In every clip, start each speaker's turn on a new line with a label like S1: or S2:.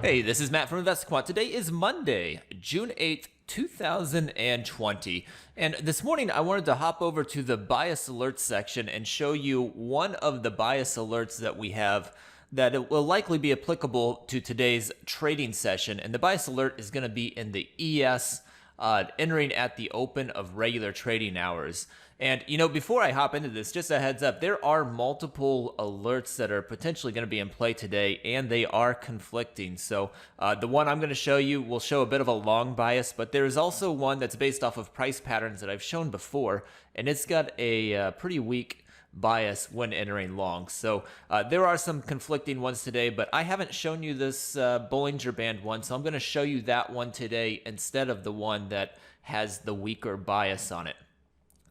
S1: Hey, this is Matt from InvestiQuant. Today is Monday, June 8th, 2020. And this morning I wanted to hop over to the bias alerts section and show you one of the bias alerts that we have that it will likely be applicable to today's trading session. And the bias alert is going to be in the ES entering at the open of regular trading hours. And, before I hop into this, just a heads up, there are multiple alerts that are potentially going to be in play today, and they are conflicting. So the one I'm going to show you will show a bit of a long bias, but there's also one that's based off of price patterns that I've shown before, and it's got a pretty weak bias when entering long. So there are some conflicting ones today, but I haven't shown you this Bollinger Band one, so I'm going to show you that one today instead of the one that has the weaker bias on it.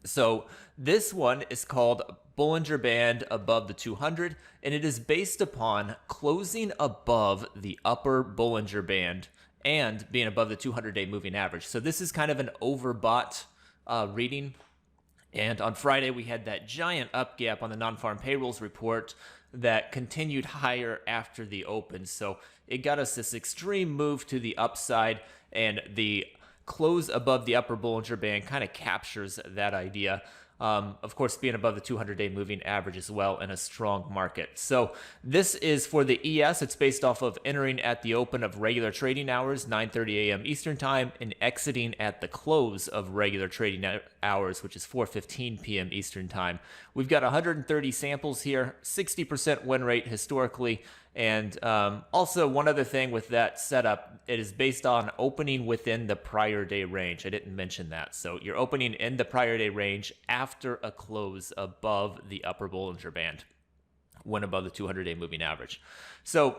S1: So this one is called Bollinger Band above the 200, and it is based upon closing above the upper Bollinger Band and being above the 200-day moving average. So this is kind of an overbought reading. And on Friday, we had that giant up gap on the non-farm payrolls report that continued higher after the open. So it got us this extreme move to the upside, and the close above the upper Bollinger Band kind of captures that idea. Of course, being above the 200-day moving average as well in a strong market. So this is for the ES. It's based off of entering at the open of regular trading hours, 9:30 a.m. Eastern time, and exiting at the close of regular trading hours, which is 4:15 p.m. Eastern time. We've got 130 samples here, 60% win rate historically. And also one other thing with that setup, it is based on opening within the prior day range. I didn't mention that. So you're opening in the prior day range after a close above the upper Bollinger Band when above the 200-day moving average. So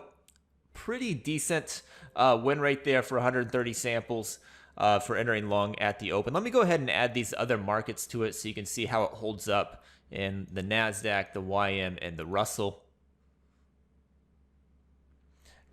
S1: pretty decent win rate there for 130 samples for entering long at the open. Let me go ahead and add these other markets to it so you can see how it holds up in the NASDAQ, the YM, and the Russell.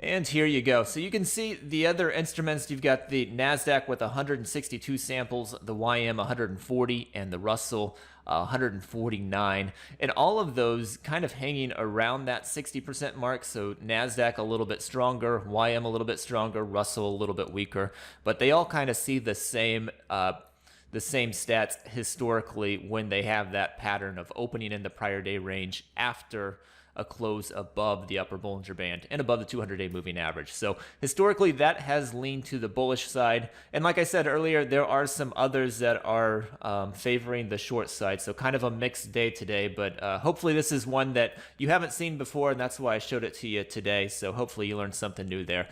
S1: And here you go. So you can see the other instruments. You've got the NASDAQ with 162 samples, the YM 140, and the Russell 149. And all of those kind of hanging around that 60% mark. So NASDAQ a little bit stronger, YM a little bit stronger, Russell a little bit weaker. But they all kind of see the same stats historically when they have that pattern of opening in the prior day range after a close above the upper Bollinger Band and above the 200-day moving average. So historically, that has leaned to the bullish side. And like I said earlier, there are some others that are favoring the short side. So kind of a mixed day today, but hopefully this is one that you haven't seen before, and that's why I showed it to you today. So hopefully you learned something new there.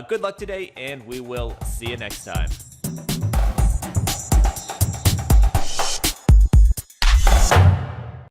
S1: Good luck today, and we will see you next time.